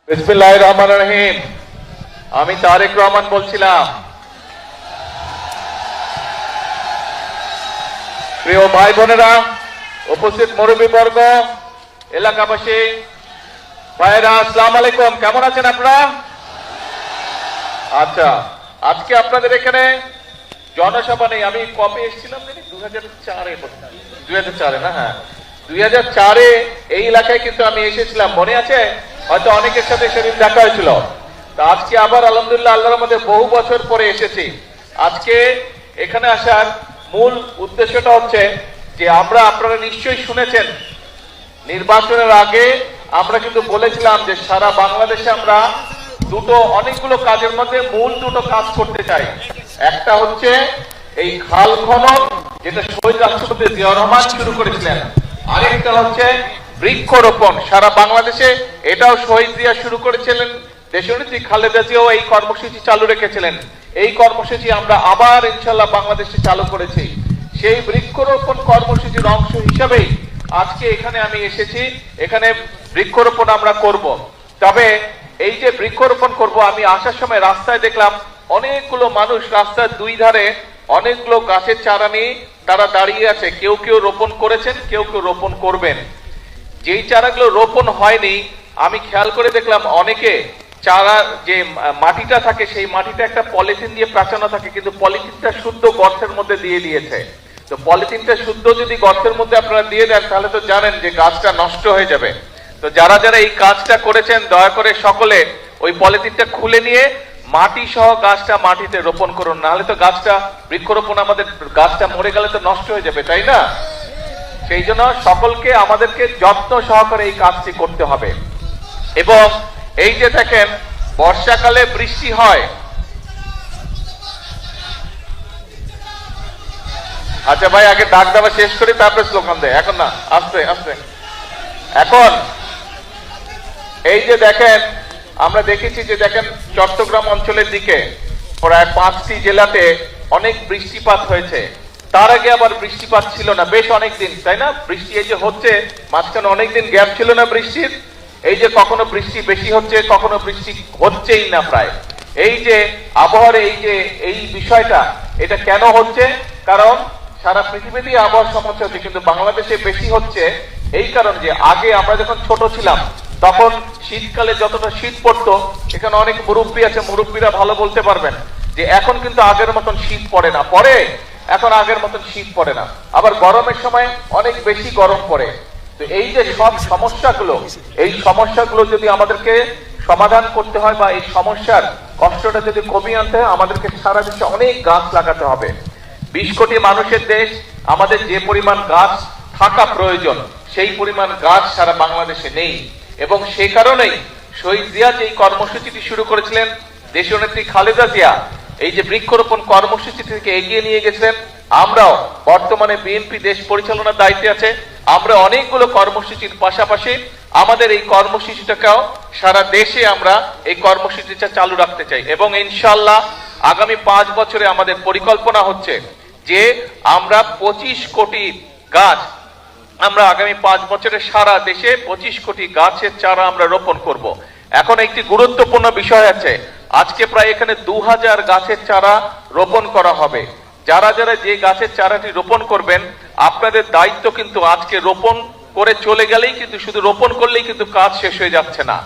বিসমিল্লাহির রহমানির রহিম। আমি তারেক রহমান বলছিলাম। প্রিয় ভাই বোনেরা, উপস্থিত মুরব্বীবর্গ, এলাকাবাসী ভাইরা, আসসালামু আলাইকুম। কেমন আছেন আপনারা? আচ্ছা, আজকে আপনাদের এখানে জনসভা নেই। আমি কবে এসেছিলাম জানি? 2004 না? হ্যাঁ, 2004 এই এলাকায় কিন্তু আমি এসেছিলাম, মনে আছে? হয়তো অনেকের সাথে সেদিন দেখা হয়েছিল। তা আজকে আবার আলহামদুলিল্লাহ আল্লাহর মধ্যে বহু বছর পরে এসেছি। আজকে এখানে আসার মূল উদ্দেশ্যটা হচ্ছে যে আপনারা নিশ্চয়ই শুনেছেন, নির্বাচনের আগে আমরা কিন্তু বলেছিলাম যে সারা বাংলাদেশে আমরা অনেকগুলো কাজের মধ্যে মূল দুটো কাজ করতে চাই। একটা হচ্ছে এই খাল খনন, যেটা শহীদ রাষ্ট্রপতি জিয়াউর রহমান শুরু করেছিলেন। আরেকটা হচ্ছে বৃক্ষরোপণ। সারা বাংলাদেশে এটাও শহীদ জিয়া শুরু করেছিলেন, দেশনেত্রী খালেদা জিয়াও এই কর্মসূচি চালু রেখেছিলেন। এই কর্মসূচি আমরা আবার ইনশাল্লাহ বাংলাদেশে চালু করেছি। সেই বৃক্ষরোপণ কর্মসূচির অংশ হিসেবেই আজকে এখানে আমি এসেছি। এখানে বৃক্ষরোপণ আমরা করব। তবে এই যে বৃক্ষরোপণ করব, আমি আসার সময় রাস্তায় দেখলাম অনেকগুলো মানুষ রাস্তার দুই ধারে অনেকগুলো গাছের চারা নিয়ে তারা দাঁড়িয়ে আছে। কেউ কেউ রোপণ করেছেন, কেউ কেউ রোপণ করবেন। যেই চারাগুলো রোপণ হয়নি, আমি খেয়াল করে দেখলাম অনেকে চারা যে মাটিটা থাকে সেই মাটিটা একটা পলিথিন দিয়ে প্রাচানো থাকে, কিন্তু পলিথিনটা শুদ্ধ গর্তের মধ্যে দিয়ে দিয়েছে। তো পলিথিনটা শুদ্ধ যদি গর্তের মধ্যে আপনারা দিয়ে দেন তাহলে তো জানেন যে গাছটা নষ্ট হয়ে যাবে। তো যারা যারা এই কাজটা করেছেন দয়া করে সকলে ওই পলিথিনটা খুলে নিয়ে মাটি সহ গাছটা মাটিতে রোপণ করুন, নাহলে তো গাছটা বৃক্ষরোপণ আমাদের গাছটা মরে গেলে তো নষ্ট হয়ে যাবে, তাই না? সেই জন্য সকলকে আমাদেরকে যত্ন সহকারে এই কাজটি করতে হবে। এবং এই যে দেখেন বর্ষাকালে বৃষ্টি হয়। আচ্ছা ভাই, আগে ডাক দেওয়া শেষ করি তারপরে স্লোগান দেয়। এখন না, আস্তে আস্তে। এখন এই যে দেখেন, আমরা দেখেছি যে দেখেন চট্টগ্রাম অঞ্চলের দিকে প্রায় 5টি জেলাতে অনেক বৃষ্টিপাত হয়েছে। তার আগে আবার বৃষ্টিপাত ছিল না বেশ অনেকদিন, তাই না? বৃষ্টি এই যে হচ্ছে, মাঝখানে অনেকদিন গ্যাপ ছিল না বৃষ্টির। এই যে কখনো বৃষ্টি বেশি হচ্ছে, কখনো বৃষ্টি হচ্ছেই না প্রায়। এই যে আবহাওয়ার এই বিষয়টা, এটা কেন হচ্ছে? কারণ সারা পৃথিবীতে আবহাওয়ার সমস্যা হচ্ছে, কিন্তু বাংলাদেশে বেশি হচ্ছে এই কারণ যে আগে আমরা যখন ছোট ছিলাম তখন শীতকালে যতটা শীত পড়তো, এখানে অনেক মুরব্বী আছে, মুরব্বীরা ভালো বলতে পারবেন যে এখন কিন্তু আগের মতন শীত পড়ে না। এখন আগের মতন শীত পড়ে না, আবার গরমের সময় অনেক বেশি গরম পড়ে। তো এই যে সব সমস্যাগুলো, এই সমস্যাগুলো যদি আমাদেরকে সমাধান করতে হয় বা এই সমস্যার কষ্টটা যদি কমিয়ে আনতে হয়, আমাদেরকে সারা দেশে অনেক গাছ লাগাতে হবে। 20 কোটি মানুষের দেশ, আমাদের যে পরিমাণ গাছ থাকা প্রয়োজন সেই পরিমাণ গাছ সারা বাংলাদেশে নেই। এবং সেই কারণেই শহীদ জিয়া যে কর্মসূচিটি শুরু করেছিলেন, দেশনেত্রী খালেদা জিয়া এই যে বৃক্ষরোপণ কর্মসূচি থেকে এগিয়ে নিয়ে গেছেন। আমরাও বর্তমানে বিএনপি দেশ পরিচালনার দায়িত্বে আছে, আমরা অনেকগুলো কর্মসূচির পাশাপাশি আমাদের এই কর্মসূচিটাকেও সারা দেশে আমরা এই কর্মসূচিটা চালু রাখতে চাই। এবং ইনশাআল্লাহ আগামী 5 বছরে আমাদের পরিকল্পনা হচ্ছে যে আমরা 25 কোটি গাছ, আমরা আগামী 5 বছরে সারা দেশে 25 কোটি গাছের চারা আমরা রোপণ করব। এখন একটি গুরুত্বপূর্ণ বিষয় আছে, আজকে প্রায় এখানে 2000 গাছের চারা রোপণ করা হবে। যারা যারা যে গাছের চারাটি রোপণ করবেন, আপনাদের দায়িত্ব কিন্তু আজকে রোপণ করে চলে গেলেই কিন্তু, শুধু রোপণ করলেই কিন্তু কাজ শেষ হয়ে যাচ্ছে না।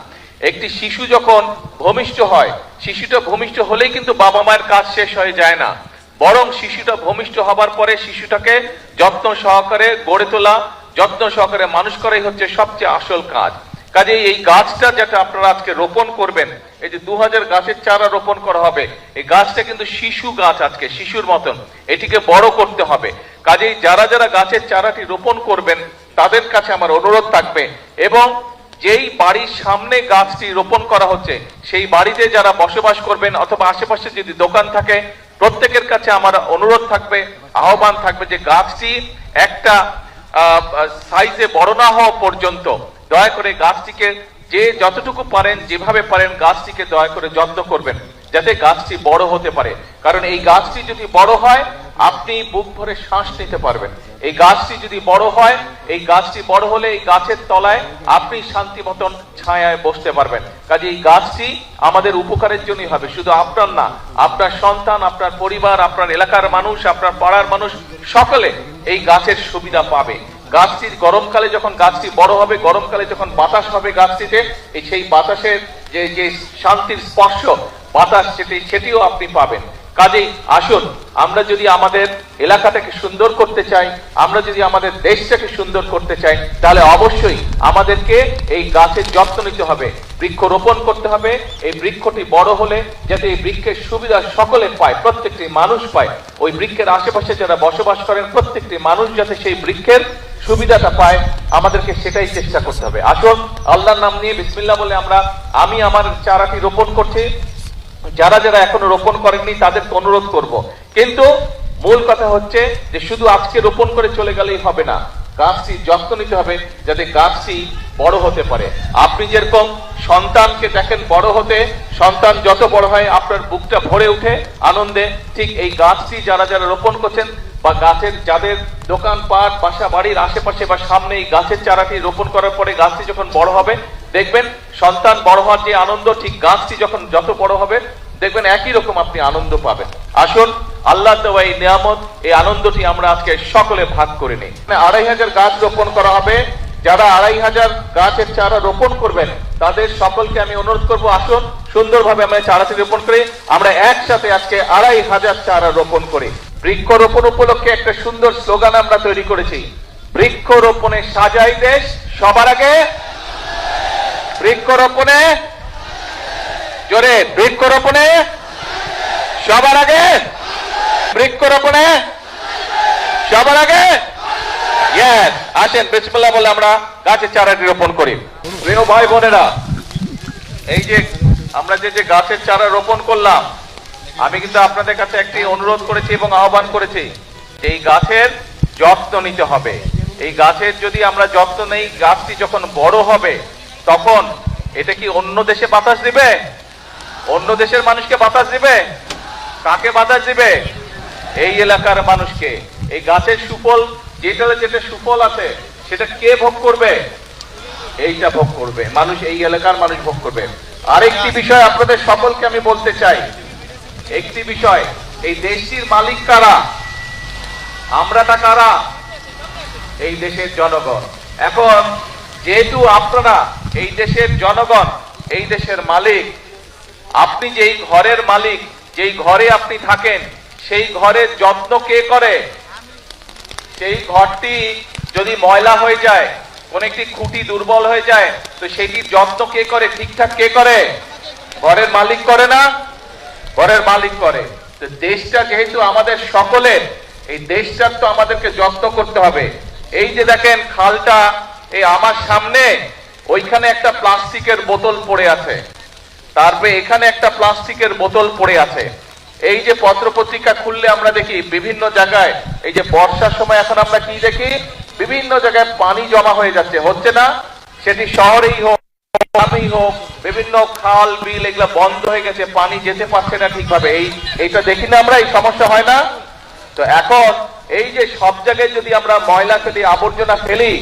একটি শিশু যখন ভূমিষ্ঠ হয়, শিশুটা ভূমিষ্ঠ হলেই কিন্তু বাবা মায়ের কাজ শেষ হয়ে যায় না, বরং শিশুটা ভূমিষ্ঠ হবার পরে শিশুটাকে যত্ন সহকারে গড়ে তোলা, যত্ন সহকারে মানুষ করাই হচ্ছে সবচেয়ে আসল কাজ। কাজেই এই গাছটা যেটা আপনারা আজকে রোপণ করবেন, এই যে 2000 গাছের চারা রোপণ করা হবে, এই গাছটা কিন্তু শিশু গাছ, আজকে শিশুর মতন এটিকে বড় করতে হবে। কাজেই যারা যারা গাছের চারাটি রোপণ করবেন তাদের কাছে আমার অনুরোধ থাকবে, এবং যেই বাড়ির সামনে গাছটি রোপণ করা হচ্ছে সেই বাড়িতে যারা বসবাস করবেন অথবা আশেপাশে যদি দোকান থাকে, প্রত্যেকের কাছে আমার অনুরোধ থাকবে, আহ্বান থাকবে যে গাছটি একটা সাইজে বড় না হওয়া পর্যন্ত দয়া করে গাছটিকে যে যতটুকু পারেন, যেভাবে পারেন গাছটিকে দয়া করে যত্ন করবেন যাতে গাছটি বড় হতে পারে। কারণ এই গাছটি যদি বড় হয়, আপনি বুক ভরে শ্বাস নিতে পারবেন। এই গাছটি যদি বড় হয়, এই গাছটি বড় হলে এই গাছের তলায় আপনি শান্তি মতন ছায়ায় বসতে পারবেন। কাজে এই গাছটি আমাদের উপকারের জন্যই হবে, শুধু আপনার না, আপনার সন্তান, আপনার পরিবার, আপনার এলাকার মানুষ, আপনার পাড়ার মানুষ সকলে এই গাছের সুবিধা পাবে। গাছটি গরমকালে যখন গাছটি বড় হবে, গরমকালে যখন বাতাস হবে গাছটিতে, এই সেই বাতাসের যে শান্তির স্পর্শ বাতাস সেটিও আপনি পাবেন। কাজেই আসুন, আমরা যদি আমাদের এলাকাটাকে সুন্দর করতে চাই, আমরা যদি আমাদের দেশটাকে সুন্দর করতে চাই, তাহলে অবশ্যই আমাদেরকে এই গাছের যত্ন নিতে হবে, বৃক্ষ রোপণ করতে হবে। এই বৃক্ষটি বড় হলে যাতে এই বৃক্ষের সুবিধা সকলে পায়, প্রত্যেকটি মানুষ পায়, ওই বৃক্ষের আশেপাশে যারা বসবাস করেন প্রত্যেকটি মানুষ যাতে সেই বৃক্ষের সুবিধাটা পায়, আমাদেরকে সেটাই চেষ্টা করতে হবে। আসুন, আল্লাহর নাম নিয়ে বিসমিল্লাহ বলে আমি আমার চারাটি রোপণ করছি। যারা যারা এখনো রোপণ করেননি তাদেরকে অনুরোধ করব, কিন্তু মূল কথা হচ্ছে যে শুধু আজকে রোপণ করে চলে গেলেই হবে না, গাছটি যত্ন নিতে হবে যাতে গাছটি বড় হতে পারে। আপনি যেরকম সন্তানকে দেখেন বড় হতে, সন্তান যত বড় হয় আপনার বুকটা ভরে উঠে আনন্দে, ঠিক এই গাছটি যারা যারা রোপণ করছেন বা গাছের যাদের দোকানপাট, বাসা বাড়ির আশেপাশে বা সামনে এই গাছের চারাটি রোপণ করার পরে গাছটি যখন বড় হবে, দেখবেন সন্তান বড় হওয়ার যে আনন্দ, ঠিক গাছটি যখন যত বড় হবে দেখবেন একই রকম আপনি আনন্দ পাবেন। আসুন, আল্লাহ দেওয়া এই নিয়ামত, এই আনন্দটি আমরা আজকে সকলে ভাগ করে নিই। 2500 গাছ রোপণ করা হবে। যারা 2500 গাছের চারা রোপণ করবেন তাদের সকলকে আমি অনুরোধ করব, আসুন সুন্দরভাবে আমরা চারাটি রোপণ করি। আমরা একসাথে আজকে 2500 চারা রোপণ করি। বৃক্ষরোপণ উপলক্ষে একটা সুন্দর স্লোগান আমরা তৈরি করেছি, বৃক্ষরোপণে সাজাই দেশ সবার আগে। বৃক্ষরোপণে জোরে, বৃক্ষরোপণে সবার আগে, বৃক্ষরোপণে সবার আগে। আসেন বিসমিল্লাহ বলে আমরা গাছের চারাটি রোপণ করি। প্রিয় ভাই বোনেরা, এই যে আমরা যে গাছের চারা রোপণ করলাম, আমি কিন্তু আপনাদের কাছে একটি অনুরোধ করেছি এবং আহ্বান করেছি, এই গাছের যত্ন নিতে হবে। এই গাছের যদি আমরা যত্ন নেই, গাছটি যখন বড় হবে তখন এটা কি অন্য দেশে বাতাস দিবে? অন্য দেশের মানুষকে বাতাস দিবে? কাকে বাতাস দিবে? এই এলাকার মানুষকে। এই গাছের সুফল, যেটা সুফল আছে সেটা কে ভোগ করবে? এইটা ভোগ করবে মানুষ, এই এলাকার মানুষ ভোগ করবে। আরেকটি বিষয় আপনাদের সকলকে আমি বলতে চাই, একটি বিষয়, এই দেশটির মালিক কারা? আমরাটা কারা? এই দেশের জনগণ। এখন যেহেতু আপনারা এই দেশের জনগণ, এই দেশের মালিক, আপনি যেই ঘরের মালিক, যেই ঘরে আপনি থাকেন, সেই ঘরের যত্ন কে করে? সেই ঘরটি যদি ময়লা হয়ে যায়, কোন একটি খুঁটি দুর্বল হয়ে যায়, তো সেইটির যত্ন কে করে? ঠিকঠাক কে করে? ঘরের মালিক করে না? ঘরের মালিক করে। তো দেশটা যেহেতু আমাদের সকলের, এই দেশটার তো আমাদেরকে যত্ন করতে হবে। এই যে দেখেন খালটা, এই আমার সামনে ওইখানে একটা প্লাস্টিকের বোতল পড়ে আছে, তারপরে এখানে একটা প্লাস্টিকের বোতল পড়ে আছে। এই যে পত্রপত্রিকা খুললে আমরা দেখি বিভিন্ন জায়গায়, এই যে বর্ষার সময় এখন আমরা কি দেখি, বিভিন্ন জায়গায় পানি জমা হয়ে যাচ্ছে, হচ্ছে না? সেটি শহরেই হোক, গ্রামেই হোক, বিভিন্ন খাল বিল এগুলা বন্ধ হয়ে গেছে, পানি যেতে পারছে না ঠিকভাবে। এইটা দেখি না আমরা, এই সমস্যা হয় না? তো এখন এই যে সব জায়গায় যদি আমরা ময়লা ফেলি, আবর্জনা ফেলি,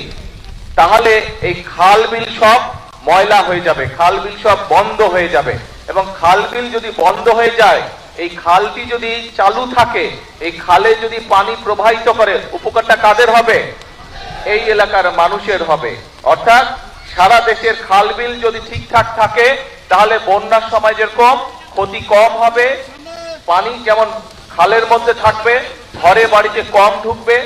তাহলে এই খাল বিল সব ময়লা হয়ে যাবে, খাল বিল সব বন্ধ হয়ে যাবে। এবং খাল বিল যদি বন্ধ হয়ে যায়, এই খালটি যদি চালু থাকে, এই খালে যদি পানি প্রবাহিত করে, উপকারটা কাদের হবে? এই এলাকার মানুষের হবে। অর্থাৎ সারা দেশের খাল বিল যদি ঠিকঠাক থাকে, তাহলে বন্যার সময় যেরকম ক্ষতি কম হবে, পানি যেমন খালের মধ্যে থাকবে, ঘরে বাড়িতে কম ঢুকবে,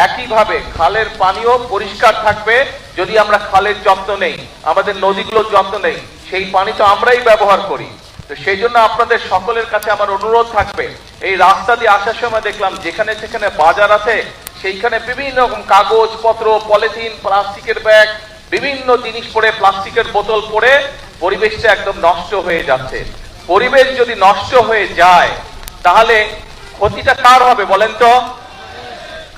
একইভাবে খালের পানিও পরিষ্কার থাকবে। যদি আমরা খালের যত্ন নেই, আমাদের নদীগুলোর যত্ন নেই, সেই পানি তো আমরাই ব্যবহার করি। তো সেই জন্য আপনাদের সকলের কাছে আমার অনুরোধ থাকবে, এই রাস্তা দিয়ে আসার সময় দেখলাম যেখানে যেখানে বাজার আছে, সেইখানে বিভিন্ন রকম কাগজ পত্র, পলিথিন, প্লাস্টিকের ব্যাগ, বিভিন্ন জিনিস পড়ে, প্লাস্টিকের বোতল পড়ে পরিবেশটা একদম নষ্ট হয়ে যাচ্ছে। পরিবেশ যদি নষ্ট হয়ে যায়, তাহলে ক্ষতিটা কার হবে বলেন তো?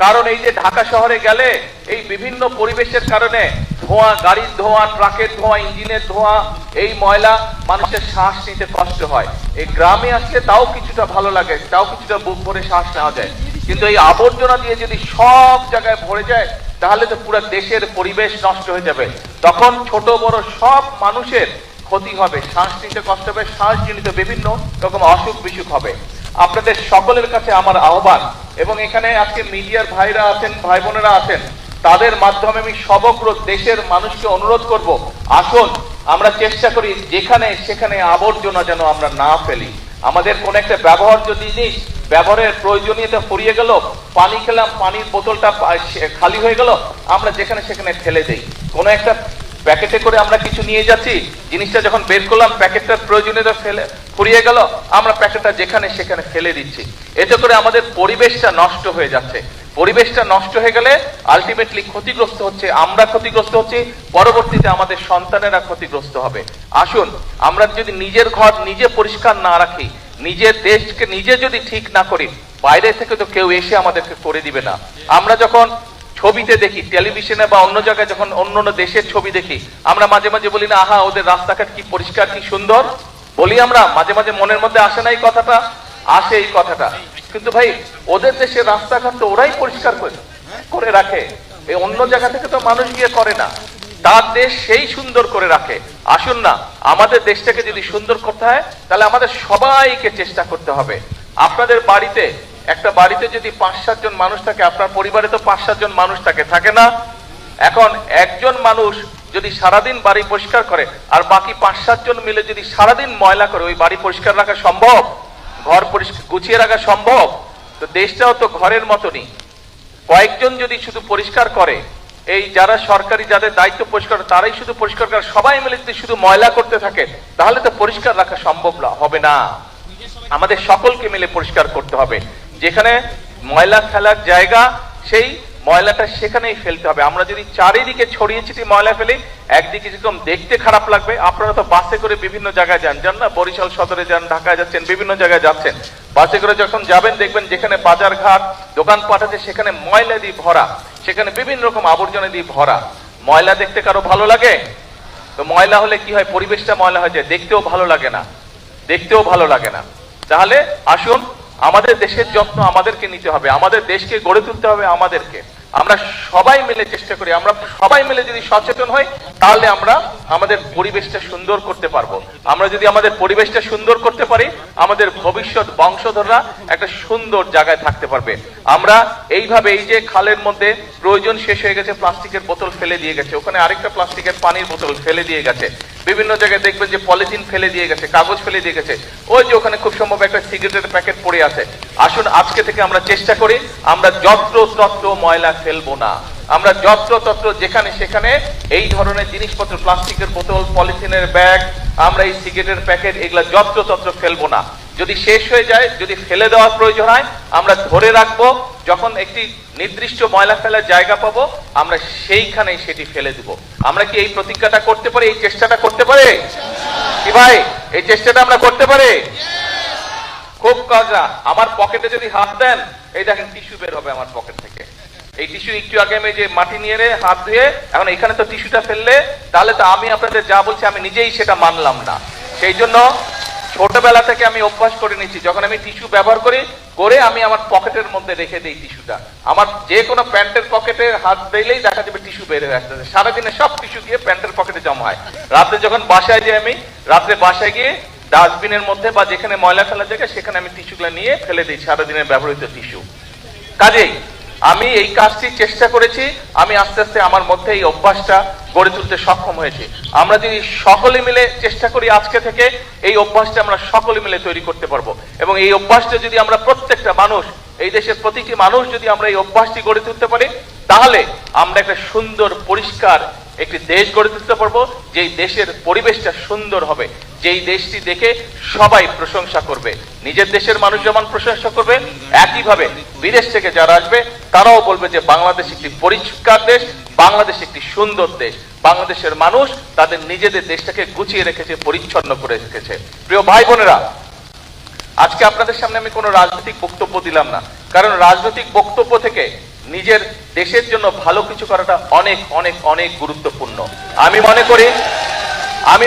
কারণ এই যে ঢাকা শহরে গেলে এই বিভিন্ন পরিবেশের কারণে ধোঁয়া, গাড়ির ধোঁয়া, ট্রাকের ধোঁয়া, ইঞ্জিনের ধোঁয়া, এই ময়লা, মানুষের শ্বাস নিতে কষ্ট হয়। এই গ্রামে আসলে তাও কিছুটা ভালো লাগে, তাও কিছুটা বুক ভরে শ্বাস নেওয়া যায়। কিন্তু এই আবর্জনা দিয়ে যদি সব জায়গায় ভরে যায় তাহলে তো পুরো দেশের পরিবেশ নষ্ট হয়ে যাবে। তখন ছোট বড় সব মানুষের ক্ষতি হবে, শ্বাস নিতে কষ্ট হবে, শ্বাসজনিত বিভিন্ন রকম অসুখ বিসুখ হবে। আপনাদের সকলের কাছে আমার আহ্বান, এবং এখানে আজকে মিডিয়ার ভাইরা আছেন, ভাই বোনেরা আছেন, তাদের মাধ্যমে আমি সমগ্র দেশের মানুষকে অনুরোধ করব, আসুন আমরা চেষ্টা করি যেখানে সেখানে আবর্জনা যেন আমরা না ফেলি। আমাদের কোন একটা ব্যবহার্য জিনিস ব্যবহারের প্রয়োজনীয়তা ফুরিয়ে গেল, পানি খেলাম, পানির বোতলটা খালি হয়ে গেল, আমরা যেখানে সেখানে ফেলে দেই। কোন একটা প্যাকেটে করে আমরা কিছু নিয়ে যাচ্ছি, জিনিসটা যখন বের করলাম প্যাকেটটার প্রয়োজনীয়তা ফুরিয়ে গেল, আমরা প্যাকেটটা যেখানে সেখানে ফেলে দিচ্ছি। এতে করে আমাদের পরিবেশটা নষ্ট হয়ে যাচ্ছে। পরিবেশটা নষ্ট হয়ে গেলে আলটিমেটলি ক্ষতিগ্রস্ত হচ্ছে আমরা, ক্ষতিগ্রস্ত হচ্ছে, পরবর্তীতে আমাদের সন্তানেরা ক্ষতিগ্রস্ত হবে। আসুন আমরা যদি নিজের ঘর নিজে পরিষ্কার না রাখি, নিজের দেশকে নিজে যদি ঠিক না করি, বাইরে থেকে তো কেউ এসে আমাদেরকে করে দিবে না। আমরা যখন ছবিতে দেখি, টেলিভিশনে বা অন্য জায়গায় যখন অন্য অন্য দেশের ছবি দেখি, আমরা মাঝে মাঝে বলি না, আহা ওদের রাস্তাঘাট কি পরিষ্কার, কি সুন্দর, বলি আমরা মাঝে মাঝে, মনের মধ্যে আসে না এই কথাটা? আসে এই কথাটা। কিন্তু ভাই ওদের দেশের রাস্তাঘাট তো ওরাই পরিষ্কার করে রাখে, এই অন্য জায়গা থেকে তো মানুষ গিয়ে করে না, তার দেশ সেই সুন্দর করে রাখে। আসুন না আমাদের দেশটাকে যদি সুন্দর করতে হয় তাহলে আমাদের সবাইকে চেষ্টা করতে হবে। আপনাদের বাড়িতে, একটা বাড়িতে যদি 5-7 জন মানুষ থাকে, আপনার পরিবারে তো 5-7 জন মানুষ থাকে না? এখন একজন মানুষ যদি সারাদিন বাড়ি পরিষ্কার করে আর বাকি 5-7 জন মিলে যদি সারাদিন ময়লা করে, ওই বাড়ি পরিষ্কার রাখা সম্ভব? ঘর পরিষ্কার গুছিয়ে রাখা সম্ভব? তো দেশটাও তো ঘরের মতনই। কয়েকজন যদি শুধু পরিষ্কার করে, এই যারা সরকারি যাদের দায়িত্ব পরিষ্কার, তারাই শুধু পরিষ্কার করে, সবাই মিলে যদি শুধু ময়লা করতে থাকে তাহলে তো পরিষ্কার রাখা সম্ভব হবে না। আমাদের সকলকে মিলে পরিষ্কার করতে হবে। যেখানে ময়লা ফেলার জায়গা, সেই ময়লাটা সেখানেই ফেলতে হবে। আমরা যদি চারিদিকে ছড়িয়ে ছিটিয়ে ময়লা ফেলি, একদিকে যেরকম দেখতে খারাপ লাগবে, আপনারা তো বাসে করে বিভিন্ন জায়গায় যান না, বরিশাল সদরে যান, ঢাকায় যাচ্ছেন, বিভিন্ন জায়গায় যাচ্ছেন, বাসে করে যখন যাবেন দেখবেন যেখানে বাজার ঘাট দোকানপাট আছে সেখানে ময়লা দিয়ে ভরা, সেখানে বিভিন্ন রকম আবর্জনা দিয়ে ভরা। ময়লা দেখতে কারো ভালো লাগে? তো ময়লা হলে কি হয়, পরিবেশটা ময়লা হয়ে যায়, দেখতেও ভালো লাগে না, দেখতেও ভালো লাগে না। তাহলে আসুন আমাদের দেশের যত্ন আমাদেরকে নিতে হবে, আমাদের দেশকে গড়ে তুলতে হবে আমাদেরকে। আমরা সবাই মিলে চেষ্টা করি, আমরা সবাই মিলে যদি সচেতন হই তাহলে আমরা আমাদের পরিবেশটা সুন্দর করতে পারবো। আমরা যদি আমাদের পরিবেশটা সুন্দর করতে পারি, আমাদের ভবিষ্যৎ বংশধররা একটা সুন্দর জায়গায় থাকতে পারবে। আমরা এইভাবে, এই যে খালের মধ্যে প্রয়োজন শেষ হয়ে গেছে, প্লাস্টিকের বোতল ফেলে দিয়ে গেছে, ওখানে আরেকটা প্লাস্টিকের পানির বোতল ফেলে দিয়ে গেছে, বিভিন্ন জায়গায় দেখবেন যে পলিথিন ফেলে দিয়ে গেছে, কাগজ ফেলে দিয়ে গেছে, ওই যে ওখানে খুব সম্ভব একটা সিগারেটের প্যাকেট পড়ে আছে। আসুন আজকে থেকে আমরা চেষ্টা করি আমরা যত্র তত্র ময়লা ফেলবো না। আমরা যত্র তত্র যেখানে সেখানে এই ধরনের জিনিসপত্র, প্লাস্টিকের বোতল, পলিথিনের ব্যাগ, আমরা এই সিগারেটের প্যাকেট, এগুলা যত্র তত্র ফেলবো না। যদি শেষ হয়ে যায়, যদি ফেলে দেওয়ার প্রয়োজন হয়, আমরা ধরে রাখবো, যখন একটি নির্দিষ্ট ময়লা ফেলার জায়গা পাবো আমরা সেইখানেই সেটি ফেলে দিব। আমরা কি এই প্রতিজ্ঞাটা করতে পারি, এই চেষ্টাটা করতে পারি কি ভাই? এই চেষ্টাটা আমরা করতে পারি? খুব কাজা। আমার পকেটে যদি হাত দেন, এই দেখেন টিস্যু বের হবে আমার পকেট থেকে। এই টিস্যু একটু আগে আমি যে মাটি নিয়ে হাত ধুয়ে, এখন এখানে তো টিস্যুটা ফেললে, তাহলে তো আমি আপনাদের যা বলছি আমি নিজেই সেটা মানলাম না। সেই জন্য ছোটবেলা থেকে আমি অভ্যাস করে নিচ্ছি, যখন আমি টিস্যু ব্যবহার করি করে আমি আমার পকেটের মধ্যে রেখে দিই টিস্যুটা। আমার যে কোনো প্যান্টের পকেটে হাত দিলেই দেখা যাবে টিস্যু বের হয়ে আসতেছে। সারাদিনে সব টিস্যু গিয়ে প্যান্টের পকেটে জমা হয়। রাতে যখন বাসায় যাই, আমি রাত্রে বাসায় গিয়ে ডাস্টবিনের মধ্যে বা যেখানে ময়লা ফেলার জায়গা সেখানে আমি টিস্যুগুলো নিয়ে ফেলে দিই, সারাদিনের ব্যবহৃত টিস্যু। কাজেই আমি এই কাজটি চেষ্টা করেছি, আমি আস্তে আস্তে আমার মধ্যে এই অভ্যাসটা গড়ে তুলতে সক্ষম হয়েছি। আমরা যদি সকলে মিলে চেষ্টা করি আজকে থেকে, এই অভ্যাসটা আমরা সকলে মিলে তৈরি করতে পারবো। এবং এই অভ্যাসটা যদি আমরা প্রত্যেকটা মানুষ, এই দেশের প্রতিটি মানুষ যদি আমরা এই অভ্যাসটি গড়ে তুলতে পারি, তাহলে আমরা একটা সুন্দর পরিষ্কার একটি দেশ গড়ে তুলতে পারবো, যেই দেশের পরিবেশটা সুন্দর হবে, যেই দেশটি দেখে সবাই প্রশংসা করবে। নিজের দেশের মানুষ যেমন প্রশংসা করবে, একইভাবে বিদেশ থেকে যারা আসবে তারাও বলবে যে বাংলাদেশ একটি পরিষ্কার দেশ, বাংলাদেশ একটি সুন্দর দেশ, বাংলাদেশের মানুষ তাদের নিজেদের দেশটাকে গুছিয়ে রেখেছে, পরিচ্ছন্ন করে রেখেছে। প্রিয় ভাই বোনেরা, আজকে আপনাদের সামনে আমি কোনো রাজনৈতিক বক্তব্য দিলাম না, কারণ রাজনৈতিক বক্তব্য থেকে নিজের দেশের জন্য ভালো কিছু করাটা অনেক অনেক অনেক গুরুত্বপূর্ণ। আমি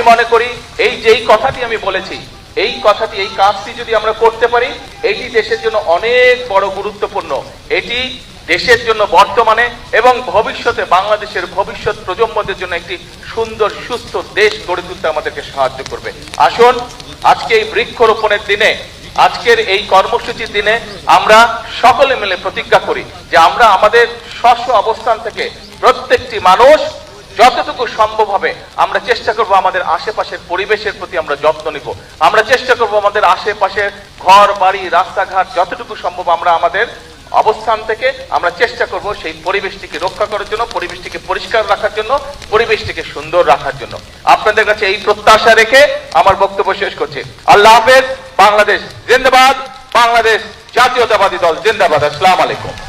মনে করি এই যেই কথাটি আমি বলেছি, এই কথাটি, এই কাজটি যদি আমরা করতে পারি, এটি দেশের জন্য অনেক বড় গুরুত্বপূর্ণ। এটি দেশের জন্য বর্তমানে এবং ভবিষ্যতে বাংলাদেশের ভবিষ্যৎ প্রজন্মদের জন্য একটি সুন্দর সুস্থ দেশ গড়ে তুলতে আমাদেরকে সাহায্য করবে। আসুন আজকে এই বৃক্ষরোপণের দিনে, আজকের এই কর্মসূচির দিনে আমরা সকলে মিলে প্রতিজ্ঞা করি যে আমরা আমাদের স্ব অবস্থান থেকে প্রত্যেকটি মানুষ যতটুকু সম্ভব হবে আমরা চেষ্টা করব আমাদের আশেপাশের পরিবেশের প্রতি আমরা যত্ন নিব। আমরা চেষ্টা করব আমাদের আশেপাশের ঘর বাড়ি রাস্তাঘাট যতটুকু সম্ভব আমরা আমাদের অবস্থান থেকে আমরা চেষ্টা করব সেই পরিবেশটিকে রক্ষা করার জন্য, পরিবেশটিকে পরিষ্কার রাখার জন্য, পরিবেশটিকে সুন্দর রাখার জন্য। আপনাদের কাছে এই প্রত্যাশা রেখে আমার বক্তব্য শেষ করছি। আল্লাহ হাফেজ। বাংলাদেশ জিন্দাবাদ। বাংলাদেশ জাতীয়তাবাদী দল জিন্দাবাদ। আসসালামু আলাইকুম।